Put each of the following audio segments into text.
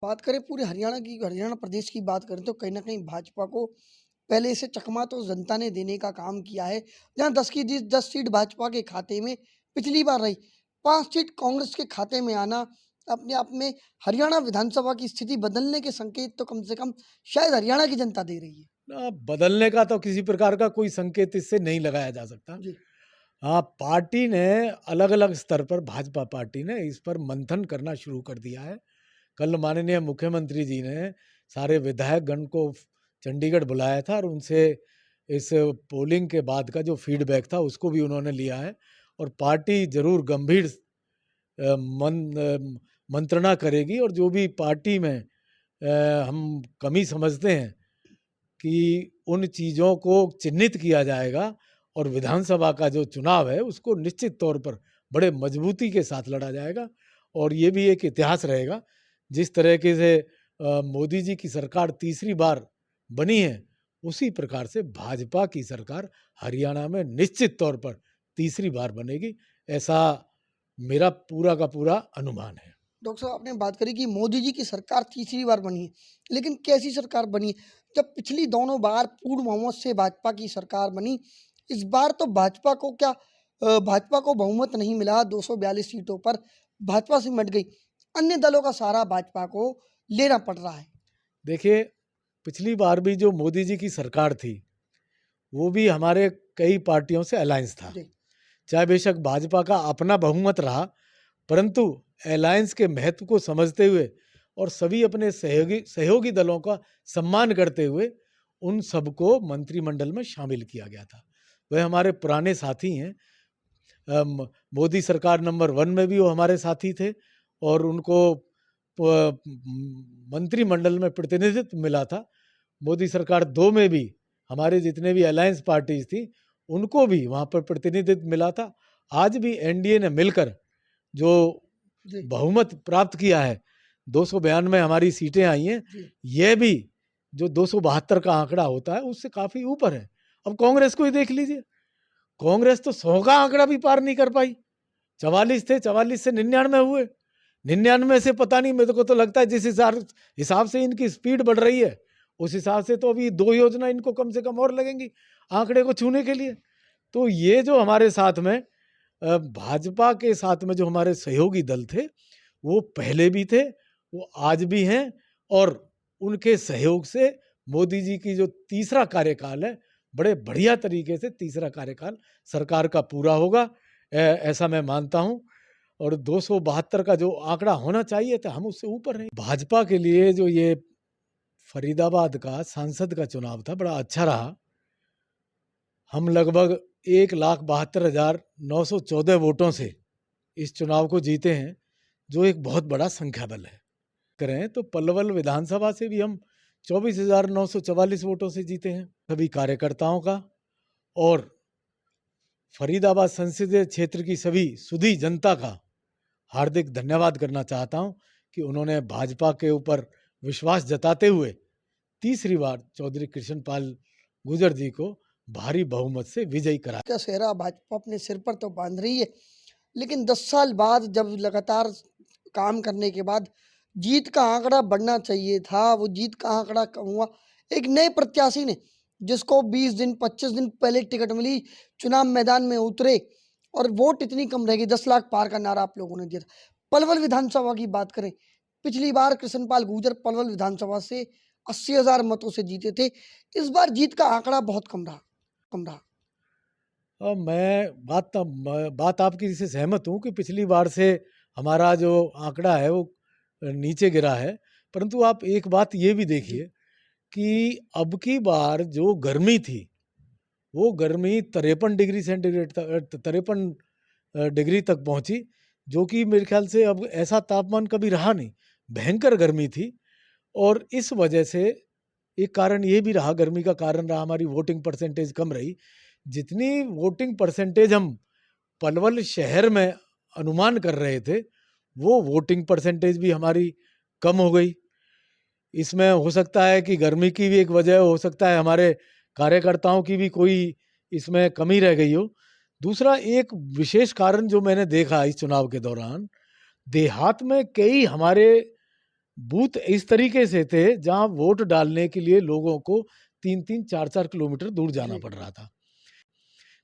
बात करें पूरे हरियाणा प्रदेश की बात करें तो कहीं न कहीं भाजपा को पहले से चकमा तो जनता ने देने का काम किया है। जहाँ 10 सीट भाजपा के खाते में पिछली बार रही, 5 सीट कांग्रेस के खाते में आना अपने आप में हरियाणा विधानसभा की स्थिति बदलने के संकेत तो कम से कम शायद हरियाणा की जनता दे रही है। बदलने का तो किसी प्रकार का कोई संकेत इससे नहीं लगाया जा सकता। जी, हाँ, पार्टी ने अलग-अलग स्तर पर भाजपा पार्टी ने इस पर मंथन करना शुरू कर दिया है। कल माननीय मुख्यमंत्री जी ने सारे विधायकगण को चंडीगढ़ बुलाया था और उनसे इस पोलिंग के बाद का जो फीडबैक था उसको भी उन्होंने लिया है और पार्टी ज़रूर गंभीर मंत्रणा करेगी और जो भी पार्टी में हम कमी समझते हैं कि उन चीज़ों को चिन्हित किया जाएगा और विधानसभा का जो चुनाव है उसको निश्चित तौर पर बड़े मजबूती के साथ लड़ा जाएगा और ये भी एक इतिहास रहेगा। जिस तरीके से मोदी जी की सरकार तीसरी बार बनी है, उसी प्रकार से भाजपा की सरकार हरियाणा में निश्चित तौर पर तीसरी बार बनेगी, ऐसा मेरा पूरा का पूरा अनुमान है। डॉक्टर साहब आपने बात करी कि मोदी जी की सरकार तीसरी बार बनी है, लेकिन कैसी सरकार बनी है? जब पिछली दोनों बार पूर्ण बहुमत से भाजपा की सरकार बनी, इस बार तो भाजपा को बहुमत नहीं मिला, 242 सीटों पर भाजपा सिमट गई। अन्य दलों का सहारा भाजपा को लेना पड़ रहा है। देखिए, पिछली बार भी जो मोदी जी की सरकार थी, वो भी हमारे कई पार्टियों से अलायंस था। जी, चाहे बेशक भाजपा का अपना बहुमत रहा, परंतु अलायंस के महत्व को समझते हुए और सभी अपने सहयोगी सहयोगी दलों का सम्मान करते हुए उन सबको मंत्रिमंडल में शामिल किया गया था। वह हमारे पुराने साथी हैं। मोदी सरकार नंबर 1 में भी वो हमारे साथी थे और उनको मंत्रिमंडल में प्रतिनिधित्व मिला था। मोदी सरकार 2 में भी हमारे जितने भी अलायंस पार्टीज थी, उनको भी वहाँ पर प्रतिनिधित्व मिला था। आज भी एनडीए ने मिलकर जो जी, बहुमत प्राप्त किया है, 292 हमारी सीटें आई हैं, जी, यह भी जो 272 का आंकड़ा होता है, उससे काफ़ी ऊपर है। अब कांग्रेस को ही देख लीजिए, कांग्रेस तो 100 का आंकड़ा भी पार नहीं कर पाई। 44 थे, 44 से 99 हुए। 99 से पता नहीं, मेरे को तो लगता है जिस हिसाब से इनकी स्पीड बढ़ रही है, उस हिसाब से तो अभी 2 योजना इनको कम से कम और लगेंगी आंकड़े को छूने के लिए। तो ये जो हमारे साथ में भाजपा के साथ में जो हमारे सहयोगी दल थे, वो पहले भी थे, वो आज भी हैं और उनके सहयोग से मोदी जी की जो तीसरा कार्यकाल है, बड़े बढ़िया तरीके से तीसरा कार्यकाल सरकार का पूरा होगा, ऐसा मैं मानता हूँ। और 272 का जो आंकड़ा होना चाहिए था, हम उससे ऊपर हैं। भाजपा के लिए जो ये फरीदाबाद का सांसद का चुनाव था, बड़ा अच्छा रहा। हम लगभग 1,72,914 वोटों से इस चुनाव को जीते हैं, जो एक बहुत बड़ा संख्या बल है। करें तो पलवल विधानसभा से भी हम 24,944 वोटों से जीते हैं। सभी कार्यकर्ताओं का और फरीदाबाद संसदीय क्षेत्र की सभी सुधी जनता का हार्दिक धन्यवाद करना चाहता हूं कि उन्होंने भाजपा के ऊपर विश्वास जताते हुए तीसरी बार चौधरी कृष्णपाल गुर्जर जी को भारी बहुमत से विजयी कराया। का सेहरा भाजपा अपने सिर पर तो बांध रही है, लेकिन 10 साल बाद जब लगातार काम करने के बाद जीत का आंकड़ा बढ़ना चाहिए था, वो जीत का आंकड़ा कम हुआ। एक नए प्रत्याशी ने जिसको 20 दिन 25 दिन पहले टिकट मिली, चुनाव मैदान में उतरे और वोट इतनी कम रह गई, 10 लाख पार का नारा आप लोगों ने दिया था। पलवल विधानसभा की बात करें, पिछली बार कृष्णपाल गुर्जर पलवल विधानसभा से 80,000 मतों से जीते थे। इस बार जीत का आंकड़ा बहुत कम रहा। मैं बात आपकी से सहमत हूँ कि पिछली बार से हमारा जो आंकड़ा है वो नीचे गिरा है, परंतु आप एक बात ये भी जी, देखिए कि अब की बार जो गर्मी थी, वो गर्मी 53 डिग्री सेंटीग्रेड तक 53 डिग्री तक पहुंची, जो कि मेरे ख्याल से अब ऐसा तापमान कभी रहा नहीं। भयंकर गर्मी थी और इस वजह से एक कारण ये भी रहा, गर्मी का कारण रहा हमारी वोटिंग परसेंटेज कम रही। जितनी वोटिंग परसेंटेज हम पलवल शहर में अनुमान कर रहे थे, वो वोटिंग परसेंटेज भी हमारी कम हो गई। इसमें हो सकता है कि गर्मी की भी एक वजह हो सकता है, हमारे कार्यकर्ताओं की भी कोई इसमें कमी रह गई हो। दूसरा एक विशेष कारण जो मैंने देखा इस चुनाव के दौरान, देहात में कई हमारे बूथ इस तरीके से थे जहां वोट डालने के लिए लोगों को 3-3, 4-4 किलोमीटर दूर जाना जी। पड़ रहा था।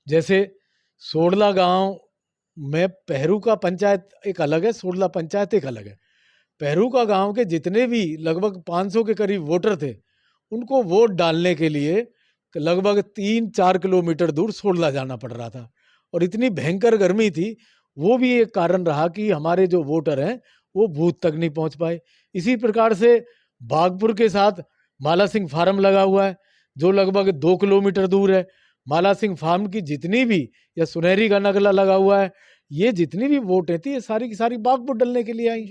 जैसे सोडला गांव में पेहरू का पंचायत एक अलग है, सोडला पंचायत एक अलग है। पेहरू का गांव के जितने भी लगभग 500 के करीब वोटर थे, उनको वोट डालने के लिए लगभग 3-4 किलोमीटर दूर सोडला जाना पड़ रहा था और इतनी भयंकर गर्मी थी, वो भी एक कारण रहा कि हमारे जो वोटर हैं, वो बूथ तक नहीं पहुंच पाए। इसी प्रकार से बागपुर के साथ माला सिंह फार्म लगा हुआ है, जो लगभग 2 किलोमीटर दूर है। माला सिंह फार्म की जितनी भी या सुनहरी का नगला लगा हुआ है, ये जितनी भी वोटें थी, ये सारी की सारी बागपुर डलने के लिए आई।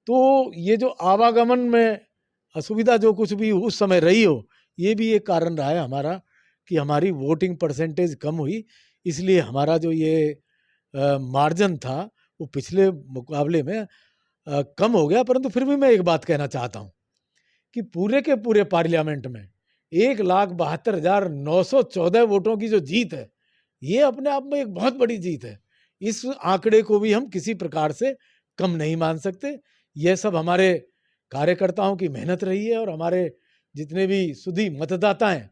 तो ये जो आवागमन में असुविधा जो कुछ भी उस समय रही हो, ये भी एक कारण रहा है हमारा कि हमारी वोटिंग परसेंटेज कम हुई। इसलिए हमारा जो ये मार्जिन था, वो पिछले मुकाबले में कम हो गया। परंतु फिर भी मैं एक बात कहना चाहता हूँ कि पूरे के पूरे पार्लियामेंट में 1,72,914 वोटों की जो जीत है, ये अपने आप में एक बहुत बड़ी जीत है। इस आंकड़े को भी हम किसी प्रकार से कम नहीं मान सकते। यह सब हमारे कार्यकर्ताओं की मेहनत रही है और हमारे जितने भी सुधी मतदाता हैं,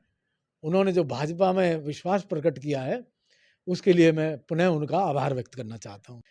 उन्होंने जो भाजपा में विश्वास प्रकट किया है, उसके लिए मैं पुनः उनका आभार व्यक्त करना चाहता हूँ।